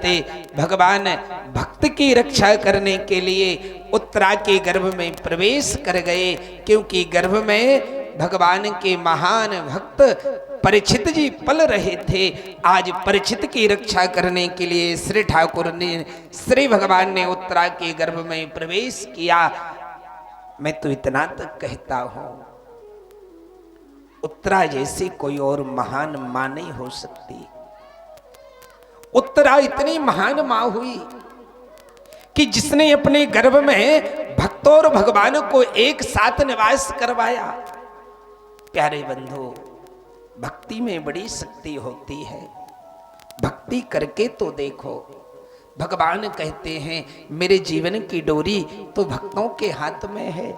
जाते भगवान भक्त की रक्षा करने के लिए उत्तरा के गर्भ में प्रवेश कर गए, क्योंकि गर्भ में भगवान के महान भक्त परीक्षित जी पल रहे थे। आज परीक्षित की रक्षा करने के लिए श्री ठाकुर ने, श्री भगवान ने उत्तरा के गर्भ में प्रवेश किया। मैं तो इतना तक कहता हूं, उत्तरा जैसी कोई और महान मां नहीं हो सकती। उत्तरा इतनी महान मां हुई कि जिसने अपने गर्भ में भक्तों और भगवान को एक साथ निवास करवाया। प्यारे बंधु, भक्ति में बड़ी शक्ति होती है। भक्ति करके तो देखो। भगवान कहते हैं मेरे जीवन की डोरी तो भक्तों के हाथ में है।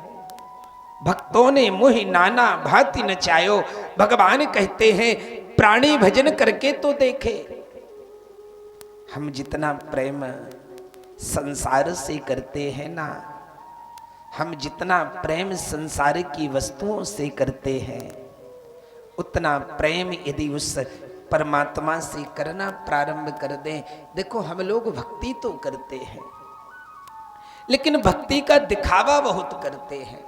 भक्तों ने मुहि नाना भांति नचायो। भगवान कहते हैं प्राणी भजन करके तो देखे। हम जितना प्रेम संसार से करते हैं ना, हम जितना प्रेम संसार की वस्तुओं से करते हैं, उतना प्रेम यदि उस परमात्मा से करना प्रारंभ कर दें। देखो हम लोग भक्ति तो करते हैं, लेकिन भक्ति का दिखावा बहुत करते हैं।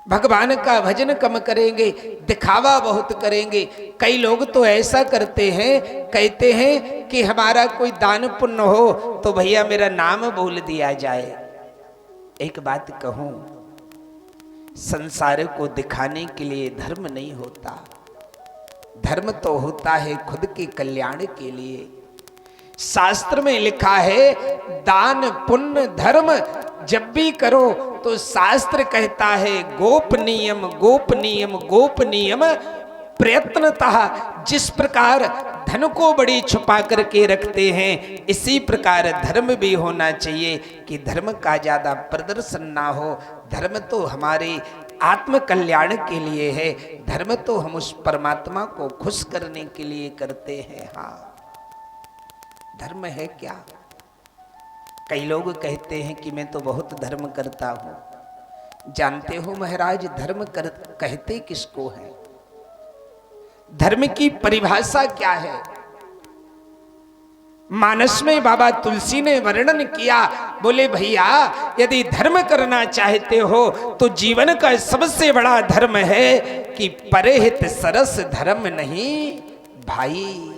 भगवान का भजन कम करेंगे, दिखावा बहुत करेंगे। कई लोग तो ऐसा करते हैं, कहते हैं कि हमारा कोई दान पुण्य हो तो भैया मेरा नाम बोल दिया जाए। एक बात कहूं, संसार को दिखाने के लिए धर्म नहीं होता। धर्म तो होता है खुद के कल्याण के लिए। शास्त्र में लिखा है दान पुण्य धर्म जब भी करो तो शास्त्र कहता है गोपनीयम गोपनीयम गोपनीयम प्रयत्नतः। जिस प्रकार धन को बड़ी छुपा करके रखते हैं, इसी प्रकार धर्म भी होना चाहिए कि धर्म का ज्यादा प्रदर्शन ना हो। धर्म तो हमारे आत्म कल्याण के लिए है। धर्म तो हम उस परमात्मा को खुश करने के लिए करते हैं। हाँ, धर्म है क्या? कई लोग कहते हैं कि मैं तो बहुत धर्म करता हूं। जानते हो महाराज, धर्म कहते किसको है? धर्म की परिभाषा क्या है? मानस में बाबा तुलसी ने वर्णन किया। बोले भैया यदि धर्म करना चाहते हो तो जीवन का सबसे बड़ा धर्म है कि परहित सरस धर्म नहीं भाई।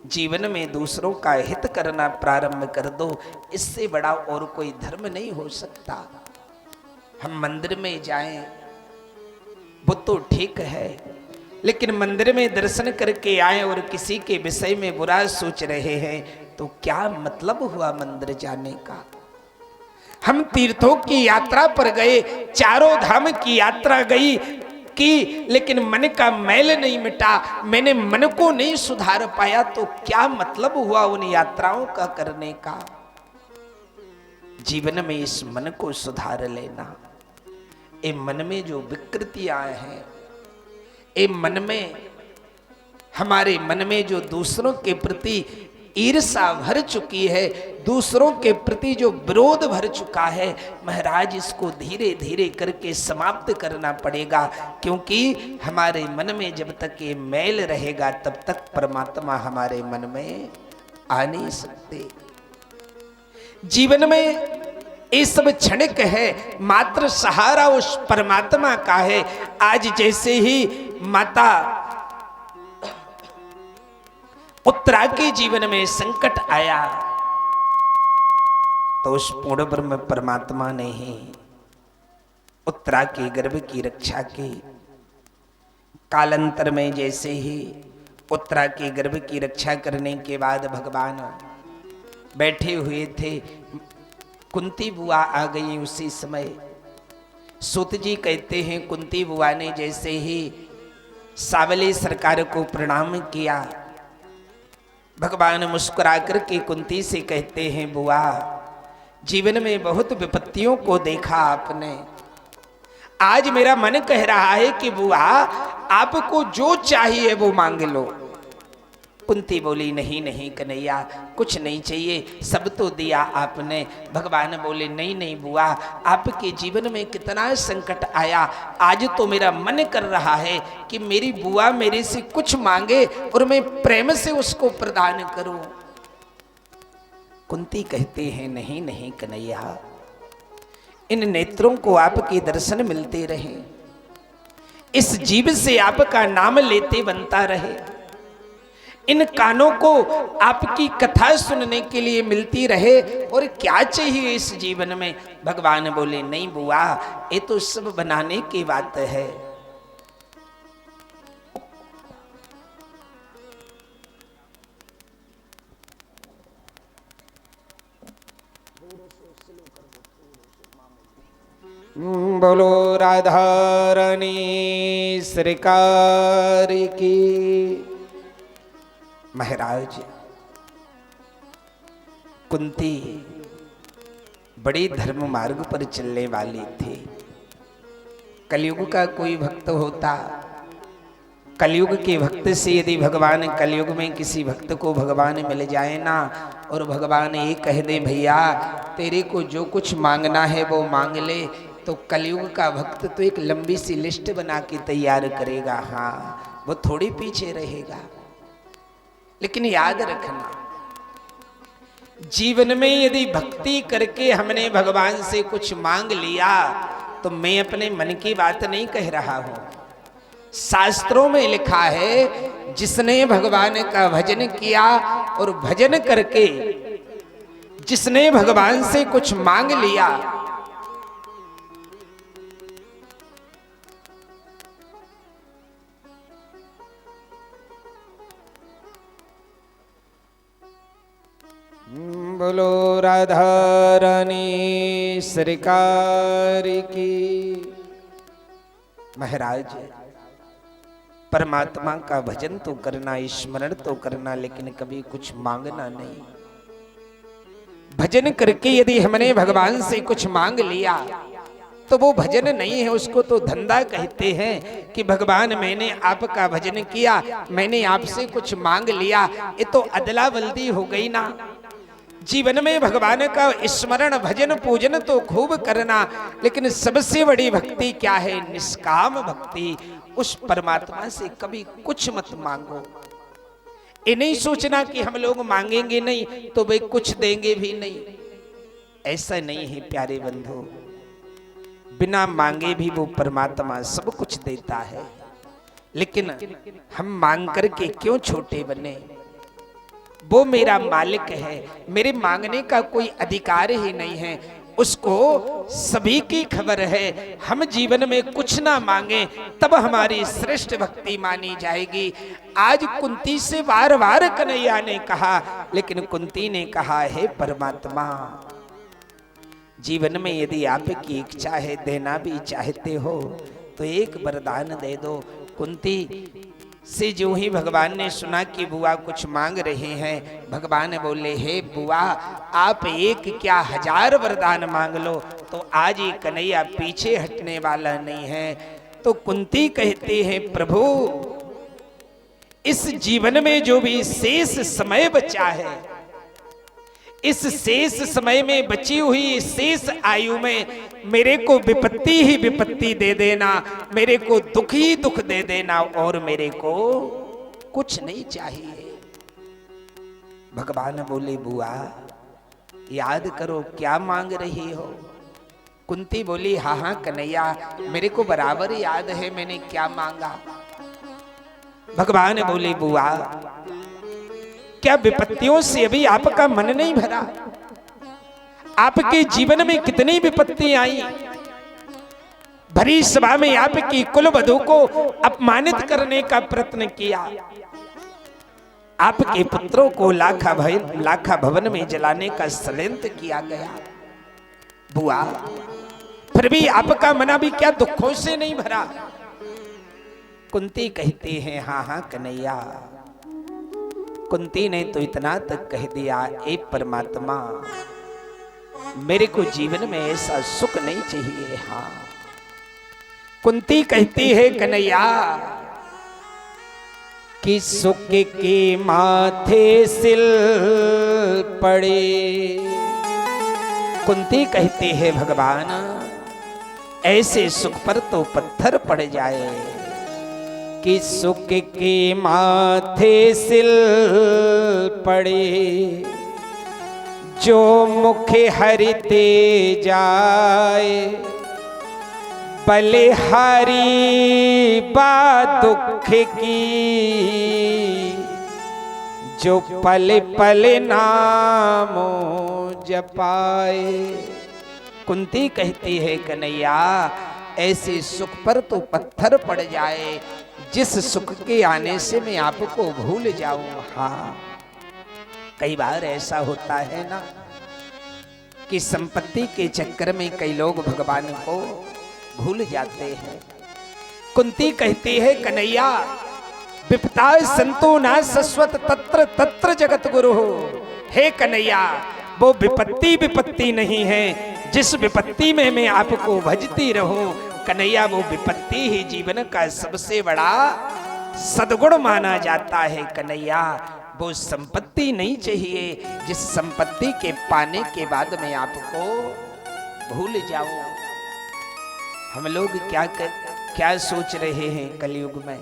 जीवन में दूसरों का हित करना प्रारंभ कर दो, इससे बड़ा और कोई धर्म नहीं हो सकता। हम मंदिर में जाएं वो तो ठीक है, लेकिन मंदिर में दर्शन करके आए और किसी के विषय में बुरा सोच रहे हैं तो क्या मतलब हुआ मंदिर जाने का? हम तीर्थों की यात्रा पर गए, चारों धाम की यात्रा गई की, लेकिन मन का मैल नहीं मिटा, मैंने मन को नहीं सुधार पाया, तो क्या मतलब हुआ उन यात्राओं का करने का? जीवन में इस मन को सुधार लेना। ये मन में जो विकृतियां हैं, ये मन में, हमारे मन में जो दूसरों के प्रति ईर्ष्या भर चुकी है, दूसरों के प्रति जो विरोध भर चुका है, महाराज इसको धीरे धीरे करके समाप्त करना पड़ेगा। क्योंकि हमारे मन में जब तक ये मैल रहेगा तब तक परमात्मा हमारे मन में आ नहीं सकते। जीवन में ये सब क्षणिक है, मात्र सहारा उस परमात्मा का है। आज जैसे ही माता उत्तरा के जीवन में संकट आया तो उस पूर्ण ब्रह्म परमात्मा ने ही उत्तरा के गर्भ की रक्षा की। कालांतर में जैसे ही उत्तरा के गर्भ की रक्षा करने के बाद भगवान बैठे हुए थे, कुंती बुआ आ गई उसी समय। सूत जी कहते हैं कुंती बुआ ने जैसे ही सावली सरकार को प्रणाम किया, भगवान मुस्कुरा करके कुंती से कहते हैं बुआ, जीवन में बहुत विपत्तियों को देखा आपने, आज मेरा मन कह रहा है कि बुआ आपको जो चाहिए वो मांग लो। कुंती बोली नहीं नहीं कन्हैया, कुछ नहीं चाहिए, सब तो दिया आपने। भगवान बोले नहीं नहीं बुआ, आपके जीवन में कितना संकट आया, आज तो मेरा मन कर रहा है कि मेरी बुआ मेरे से कुछ मांगे और मैं प्रेम से उसको प्रदान करूं। कुंती कहते हैं नहीं नहीं कन्हैया, इन नेत्रों को आपके दर्शन मिलते रहे, इस जीभ से आपका नाम लेते बनता रहे, इन कानों को आपकी कथा सुनने के लिए मिलती रहे, और क्या चाहिए इस जीवन में। भगवान बोले नहीं बुआ, ये तो सब बनाने की बात है। बोलो राधा रानी सरकार की। महाराज कुंती बड़ी धर्म मार्ग पर चलने वाली थी। कलयुग का कोई भक्त होता, कलयुग के भक्त से यदि भगवान कलयुग में किसी भक्त को भगवान मिल जाए ना, और भगवान ये कह दे भैया तेरे को जो कुछ मांगना है वो मांग ले, तो कलयुग का भक्त तो एक लंबी सी लिस्ट बना के तैयार करेगा। हाँ, वो थोड़ी पीछे रहेगा। लेकिन याद रखना, जीवन में यदि भक्ति करके हमने भगवान से कुछ मांग लिया, तो मैं अपने मन की बात नहीं कह रहा हूं। शास्त्रों में लिखा है जिसने भगवान का भजन किया और भजन करके जिसने भगवान से कुछ मांग लिया, बोलो राधा रानी सरकार की। महाराज परमात्मा का भजन तो करना, स्मरण तो करना, लेकिन कभी कुछ मांगना नहीं। भजन करके यदि हमने भगवान से कुछ मांग लिया तो वो भजन नहीं है, उसको तो धंधा कहते हैं कि भगवान मैंने आपका भजन किया, मैंने आपसे कुछ मांग लिया, ये तो अदला बल्दी हो गई ना। जीवन में भगवान का स्मरण भजन पूजन तो खूब करना, लेकिन सबसे बड़ी भक्ति क्या है? निष्काम भक्ति। उस परमात्मा से कभी कुछ मत मांगो। ये नहीं सोचना कि हम लोग मांगेंगे नहीं तो वे कुछ देंगे भी नहीं, ऐसा नहीं है प्यारे बंधु। बिना मांगे भी वो परमात्मा सब कुछ देता है, लेकिन हम मांग करके क्यों छोटे बने? वो मेरा मालिक है, मेरे मांगने का कोई अधिकार ही नहीं है, उसको सभी की खबर है। हम जीवन में कुछ ना मांगे तब हमारी श्रेष्ठ भक्ति मानी जाएगी। आज कुंती से बार बार कन्हैया ने कहा, लेकिन कुंती ने कहा है परमात्मा, जीवन में यदि आपकी इच्छा है, देना भी चाहते हो तो एक वरदान दे दो। कुंती से जो ही भगवान ने सुना कि बुआ कुछ मांग रहे हैं, भगवान बोले हे बुआ, आप एक क्या 1000 वरदान मांग लो, तो आज ये कन्हैया पीछे हटने वाला नहीं है। तो कुंती कहते हैं प्रभु, इस जीवन में जो भी शेष समय बचा है, इस शेष समय में बची हुई शेष आयु में मेरे को विपत्ति ही विपत्ति दे देना, मेरे को दुख ही दुख दे देना, और मेरे को कुछ नहीं चाहिए। भगवान बोले बुआ याद करो क्या मांग रही हो। कुंती बोली हाँ हाँ कन्हैया, मेरे को बराबर याद है मैंने क्या मांगा। भगवान बोले बुआ क्या विपत्तियों से अभी आपका मन नहीं भरा? आपके जीवन में कितनी विपत्ति आई, भरी सभा में आपकी कुलवधू को अपमानित करने का प्रयत्न किया, आपके पुत्रों को लाखा भवन में जलाने का षड्यंत्र किया गया। बुआ फिर भी आपका मन अभी क्या दुखों से नहीं भरा? कुंती कहती है हाँ हाँ कन्हैया। कुंती ने तो इतना तक कह दिया, ए परमात्मा मेरे को जीवन में ऐसा सुख नहीं चाहिए। हाँ, कुंती कहती है कन्हैया कि सुख के माथे सिल पड़े। कुंती कहती है भगवान ऐसे सुख पर तो पत्थर पड़ जाए कि सुख के माथे सिल पड़े, जो मुखे हरिते जाए, बलिहारी बा दुख की, जो पल पल नामो जपाए। कुंती कहती है कन्हैया, ऐसे सुख पर तो पत्थर पड़ जाए, जिस सुख के आने से मैं आपको भूल जाऊं। हाँ, कई बार ऐसा होता है ना कि संपत्ति के चक्कर में कई लोग भगवान को भूल जाते हैं। कुंती कहती है कन्हैया, विपदा संतो ना सस्वत तत्र तत्र जगत गुरु हो। हे कन्हैया, वो विपत्ति विपत्ति नहीं है जिस विपत्ति में मैं आपको भजती रहूं। कन्हैया, वो विपत्ति ही जीवन का सबसे बड़ा सद्गुण माना जाता है। कन्हैया, वो संपत्ति नहीं चाहिए जिस संपत्ति के पाने के बाद मैं आपको भूल जाऊं। हम लोग क्या सोच रहे हैं कलयुग में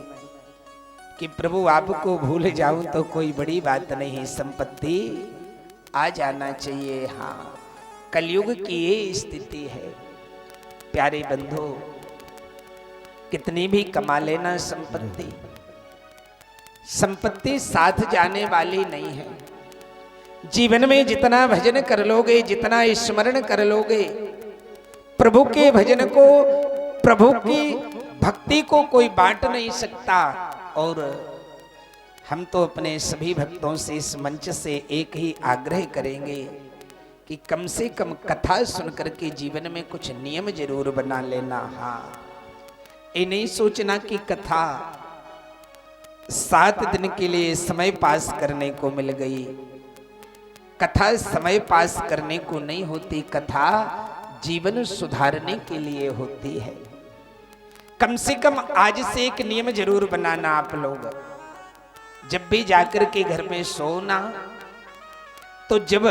कि प्रभु आपको भूल जाऊं तो कोई बड़ी बात नहीं, संपत्ति आ जाना चाहिए। हाँ, कलयुग की ये स्थिति है। प्यारे बंधु, कितनी भी कमा लेना संपत्ति, संपत्ति साथ जाने वाली नहीं है। जीवन में जितना भजन कर लोगे, जितना स्मरण कर लोगे, प्रभु के भजन को, प्रभु की भक्ति को कोई बांट नहीं सकता। और हम तो अपने सभी भक्तों से इस मंच से एक ही आग्रह करेंगे कि कम से कम कथा सुनकर के जीवन में कुछ नियम जरूर बना लेना। हाँ, ये नहीं सोचना कि कथा 7 दिन के लिए समय पास करने को मिल गई। कथा समय पास करने को नहीं होती, कथा जीवन सुधारने के लिए होती है। कम से कम आज से एक नियम जरूर बनाना आप लोग, जब भी जाकर के घर में सोना, तो जब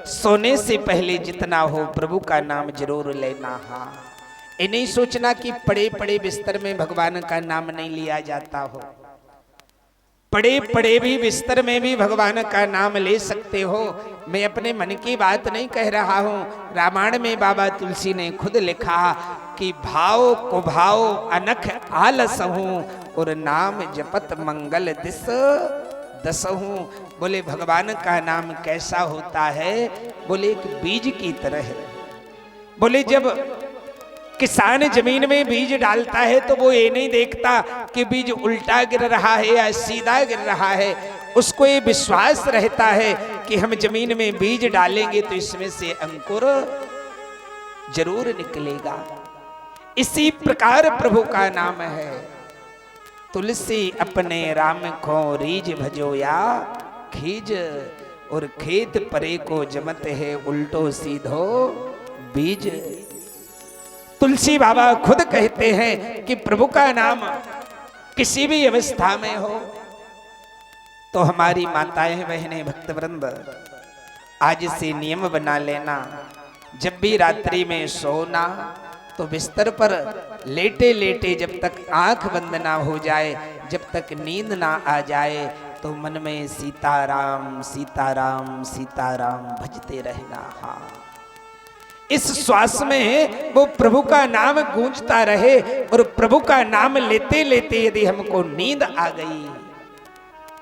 सोने से पहले जितना हो प्रभु का नाम जरूर लेना। हाँ, ये नहीं सोचना कि पड़े पड़े बिस्तर में भगवान का नाम नहीं लिया जाता हो। पड़े पड़े भी बिस्तर में भी भगवान का नाम ले सकते हो। मैं अपने मन की बात नहीं कह रहा हूँ। रामायण में बाबा तुलसी ने खुद लिखा कि भाव को भाव अनख आलस हूँ, और नाम जपत मंगल दिस दसहूं। बोले भगवान का नाम कैसा होता है? बोले एक बीज की तरह है। बोले जब किसान जमीन में बीज डालता है तो वो ये नहीं देखता कि बीज उल्टा गिर रहा है या सीधा गिर रहा है, उसको ये विश्वास रहता है कि हम जमीन में बीज डालेंगे तो इसमें से अंकुर जरूर निकलेगा। इसी प्रकार प्रभु का नाम है। तुलसी अपने राम को रीज भजोया खीज, और खेत परे को जमत है उल्टो सीधो बीज। तुलसी बाबा खुद कहते हैं कि प्रभु का नाम किसी भी अवस्था में हो तो हमारी माताएं बहनें भक्तवृंद आज से नियम बना लेना, जब भी रात्रि में सोना तो बिस्तर पर लेटे लेटे जब तक आंख बंद ना हो जाए, जब तक नींद ना आ जाए, तो मन में सीताराम सीताराम सीताराम भजते रहना। हाँ, इस श्वास में वो प्रभु का नाम गूंजता रहे, और प्रभु का नाम लेते लेते यदि हमको नींद आ गई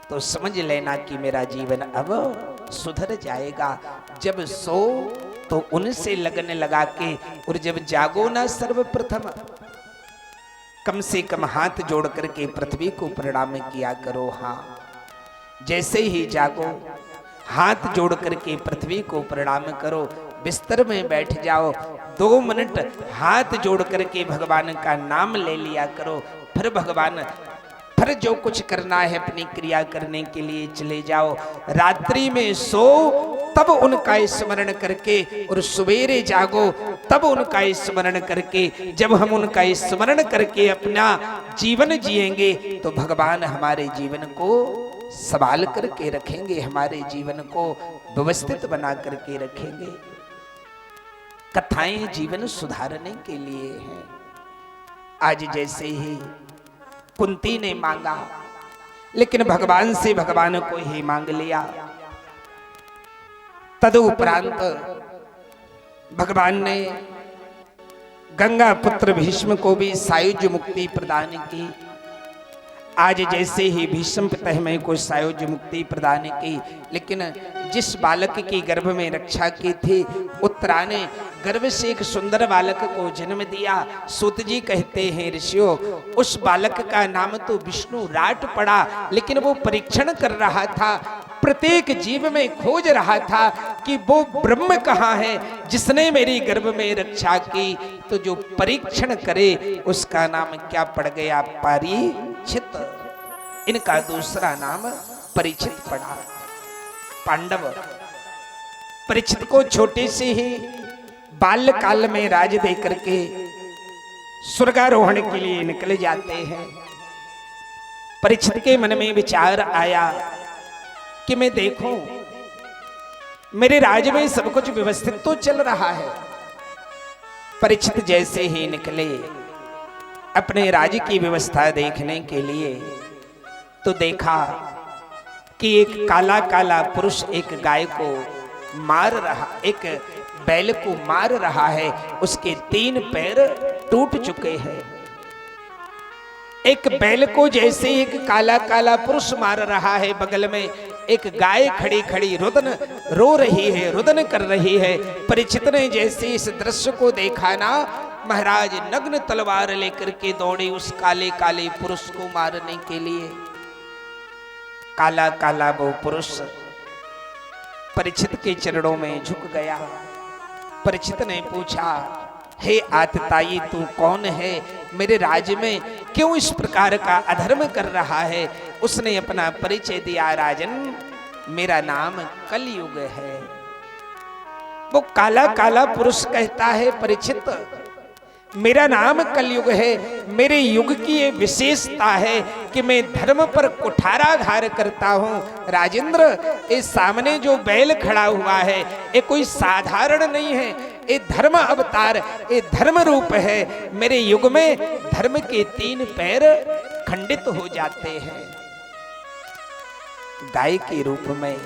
तो समझ लेना कि मेरा जीवन अब सुधर जाएगा। जब सो तो उनसे लगन लगा के, और जब जागो ना सर्वप्रथम कम से कम हाथ जोड़ करके पृथ्वी को प्रणाम किया करो। हाँ, जैसे ही जागो हाथ जोड़ करके पृथ्वी को प्रणाम करो, बिस्तर में बैठ जाओ, 2 मिनट हाथ जोड़ करके भगवान का नाम ले लिया करो। फिर जो कुछ करना है अपनी क्रिया करने के लिए चले जाओ। रात्रि में सो तब उनका स्मरण करके, और सवेरे जागो तब उनका स्मरण करके। जब हम उनका स्मरण करके अपना जीवन जिएंगे तो भगवान हमारे जीवन को संभाल करके रखेंगे, हमारे जीवन को व्यवस्थित बना करके रखेंगे। कथाएं जीवन सुधारने के लिए हैं। आज जैसे ही कुंती ने मांगा, लेकिन भगवान से भगवान को ही मांग लिया। तदुपरांत भगवान ने गंगा पुत्र भीष्म को भी सायुज्य मुक्ति प्रदान की। आज जैसे ही भीष्म पितामह को सायुज्य मुक्ति प्रदान की, लेकिन जिस बालक की गर्भ में रक्षा की थी, उत्तरा ने गर्भ से एक सुंदर बालक को जन्म दिया। सूत जी कहते हैं ऋषियों, उस बालक का नाम तो विष्णु राट पड़ा, लेकिन वो परीक्षण कर रहा था, प्रत्येक जीव में खोज रहा था कि वो ब्रह्म कहाँ है जिसने मेरी गर्भ में रक्षा की। तो जो परीक्षण करे उसका नाम क्या पड़ गया? परीक्षित। इनका दूसरा नाम परीक्षित पड़ा। पांडव परीक्षित को छोटे से ही बाल्य काल में राज दे करके स्वर्गारोहण के लिए निकल जाते हैं। परीक्षित के मन में विचार आया कि मैं देखूं मेरे राज्य में सब कुछ व्यवस्थित तो चल रहा है। परीक्षित जैसे ही निकले अपने राज्य की व्यवस्था देखने के लिए, तो देखा कि एक काला काला पुरुष एक गाय को मार रहा, एक बैल को मार रहा है। उसके 3 पैर टूट चुके हैं। एक बैल को जैसे एक काला काला पुरुष मार रहा है, बगल में एक गाय खड़ी खड़ी रुदन रो रही है, रुदन कर रही है। परीक्षित ने जैसे इस दृश्य को देखा ना, महाराज नग्न तलवार लेकर के दौड़े उस काले काले पुरुष को मारने के लिए। काला काला वो पुरुष परीक्षित के चरणों में झुक गया। परीक्षित ने पूछा, हे आतताई तू कौन है? मेरे राज्य में क्यों इस प्रकार का अधर्म कर रहा है? उसने अपना परिचय दिया, राजन मेरा नाम कलयुग है। वो काला काला पुरुष कहता है, परीक्षित मेरा नाम कलयुग है। मेरे युग की ये विशेषता है कि मैं धर्म पर कुठाराघात करता हूँ। राजेंद्र, इस सामने जो बैल खड़ा हुआ है ये कोई साधारण नहीं है, ये धर्म अवतार, ये धर्म रूप है। मेरे युग में धर्म के 3 पैर खंडित हो जाते हैं। गाय के रूप में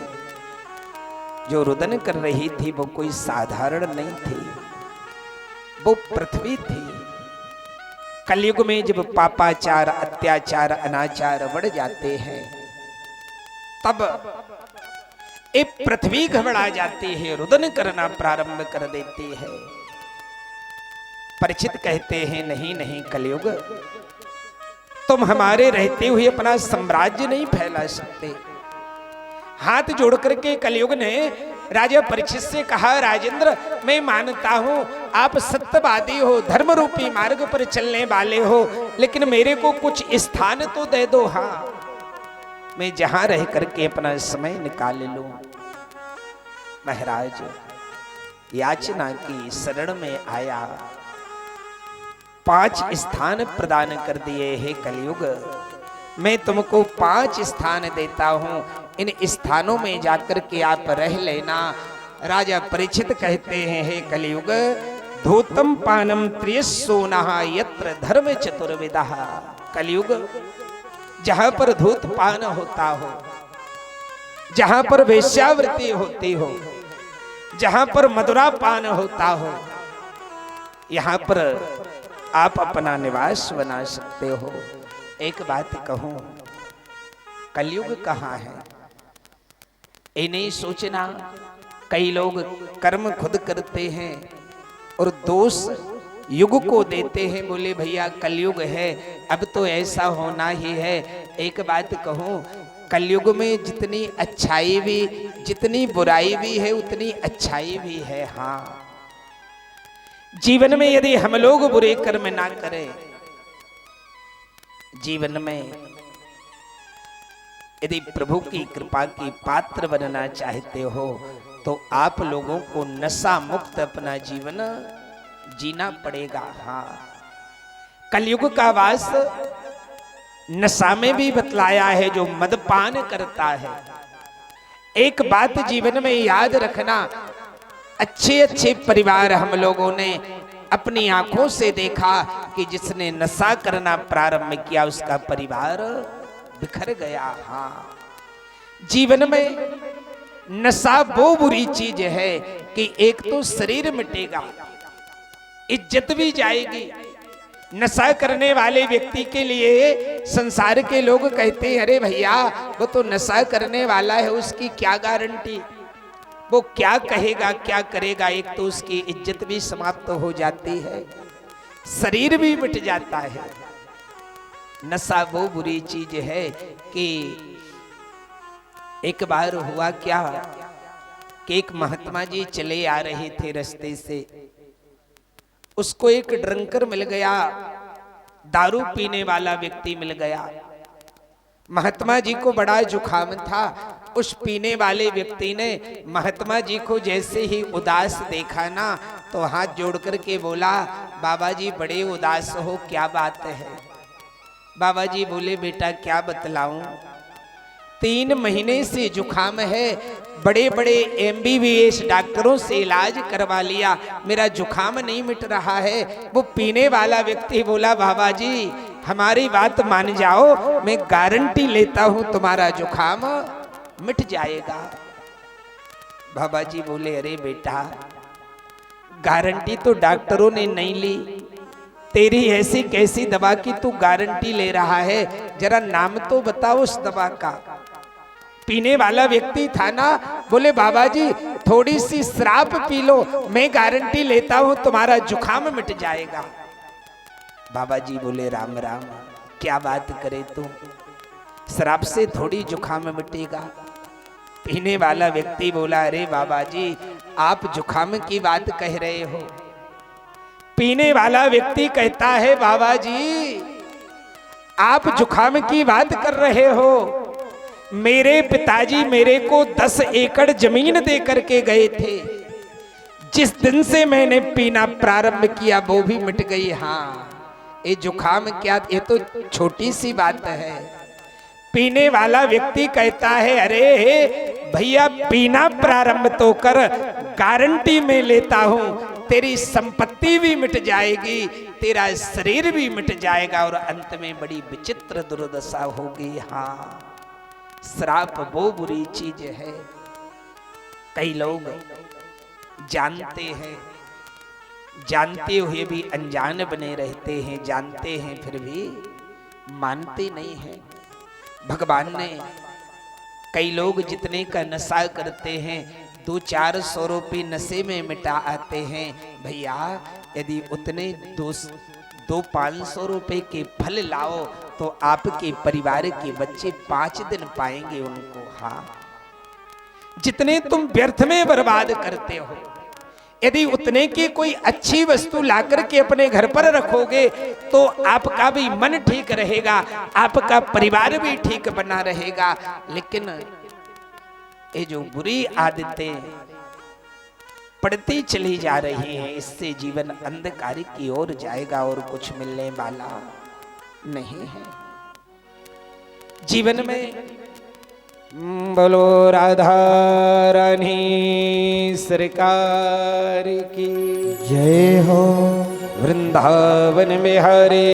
जो रुदन कर रही थी वो कोई साधारण नहीं थी, वो पृथ्वी थी। कलयुग में जब पापाचार, अत्याचार, अनाचार बढ़ जाते हैं, तब एक पृथ्वी घबरा जाती है, रुदन करना प्रारंभ कर देती है। परीक्षित कहते हैं, नहीं नहीं कलयुग, तुम हमारे रहते हुए अपना साम्राज्य नहीं फैला सकते। हाथ जोड़ करके कलयुग ने राजा परीक्षित से कहा, राजेंद्र मैं मानता हूं आप सत्यवादी हो, धर्म रूपी मार्ग पर चलने वाले हो, लेकिन मेरे को कुछ स्थान तो दे दो। हाँ, मैं जहां रह करके अपना समय निकाल लूं। महाराज याचना की शरण में आया, 5 स्थान प्रदान कर दिए। हे कलयुग, मैं तुमको 5 स्थान देता हूं, इन स्थानों में जाकर के आप रह लेना। राजा परीक्षित कहते हैं, हे कलयुग, धूतम पानम त्रियस्सोनः यत्र धर्म चतुर्विदः। कलयुग, जहां पर धूत पान होता हो, जहां पर वेश्यावृत्ति होती हो, जहां पर मदिरा पान होता हो, यहां पर आप अपना निवास बना सकते हो। एक बात कहूं, कलयुग कहाँ है ये नहीं सोचना। कई लोग कर्म खुद करते हैं और दोष युग को देते हैं, बोले भैया कलयुग है, अब तो ऐसा होना ही है। एक बात कहूं, कलयुग में जितनी अच्छाई भी, जितनी बुराई भी है, उतनी अच्छाई भी है। हाँ, जीवन में यदि हम लोग बुरे कर्म ना करें, जीवन में यदि प्रभु की कृपा की पात्र बनना चाहते हो, तो आप लोगों को नशा मुक्त अपना जीवन जीना पड़ेगा। हाँ, कलयुग का वास नशा में भी बतलाया है, जो मदपान करता है। एक बात जीवन में याद रखना, अच्छे अच्छे परिवार हम लोगों ने अपनी आंखों से देखा कि जिसने नशा करना प्रारंभ किया उसका परिवार बिखर गया। हाँ, जीवन में नशा वो बुरी चीज है कि एक तो शरीर मिटेगा, इज्जत भी जाएगी। नशा करने वाले व्यक्ति के लिए संसार के लोग कहते हैं अरे भैया वो तो नशा करने वाला है, उसकी क्या गारंटी, वो क्या कहेगा क्या करेगा। एक तो उसकी इज्जत भी समाप्त हो जाती है, शरीर भी मिट जाता है। नशा वो बुरी चीज है कि एक बार हुआ क्या कि एक महात्मा जी चले आ रहे थे रास्ते से, उसको एक ड्रंकर मिल गया, दारू पीने वाला व्यक्ति मिल गया। महात्मा जी को बड़ा जुखाम था। उस पीने वाले व्यक्ति ने महात्मा जी को जैसे ही उदास देखा ना तो हाथ जोड़ करके बोला, बाबा जी बड़े उदास हो, क्या बात है। बाबा जी बोले, बेटा क्या बतलाऊं, 3 महीने से जुखाम है, बड़े बड़े MBBS डॉक्टरों से इलाज करवा लिया, मेरा जुखाम नहीं मिट रहा है। वो पीने वाला व्यक्ति बोला, बाबा जी हमारी बात मान जाओ, मैं गारंटी लेता हूं तुम्हारा जुखाम मिट जाएगा। बाबा जी बोले, अरे बेटा गारंटी तो डॉक्टरों ने नहीं ली, तेरी ऐसी कैसी दवा की तू गारंटी ले रहा है, जरा नाम तो बताओ उस दवा का। पीने वाला व्यक्ति था ना, बोले बाबा जी थोड़ी सी शराब पी लो, मैं गारंटी लेता हूं तुम्हारा जुखाम मिट जाएगा। बाबा जी बोले, राम राम, क्या बात करे तू, शराब से थोड़ी जुखाम मिटेगा। पीने वाला व्यक्ति बोला, अरे बाबा जी आप जुखाम की बात कह रहे हो। पीने वाला व्यक्ति कहता है, बाबा जी आप जुखाम की बात कर रहे हो, मेरे पिताजी मेरे को 10 एकड़ जमीन दे करके गए थे, जिस दिन से मैंने पीना प्रारंभ किया वो भी मिट गई। हाँ ये जुखाम क्या, ये तो छोटी सी बात है। पीने वाला व्यक्ति कहता है, अरे भैया पीना प्रारंभ तो कर, गारंटी में लेता हूं तेरी संपत्ति भी मिट जाएगी, तेरा शरीर भी मिट जाएगा और अंत में बड़ी विचित्र दुर्दशा होगी। हाँ श्राप वो बुरी चीज है। कई लोग जानते हैं, जानते हुए भी अनजान बने रहते हैं, जानते हैं फिर भी मानते नहीं हैं। भगवान ने कई लोग जितने का नशा करते हैं 200-400 रुपये नशे में मिटा आते हैं। भैया यदि उतने 200-500 रुपये के फल लाओ तो आपके परिवार के बच्चे 5 दिन पाएंगे उनको। हाँ जितने तुम व्यर्थ में बर्बाद करते हो, यदि उतने की कोई अच्छी वस्तु लाकर के अपने घर पर रखोगे तो आपका भी मन ठीक रहेगा, आपका परिवार भी ठीक बना रहेगा। लेकिन ये जो बुरी आदतें पड़ती चली जा रही हैं, इससे जीवन अंधकार की ओर जाएगा और कुछ मिलने वाला नहीं है। जीवन में बोलो राधा रानी सरकार की जय हो। वृंदावन में हरे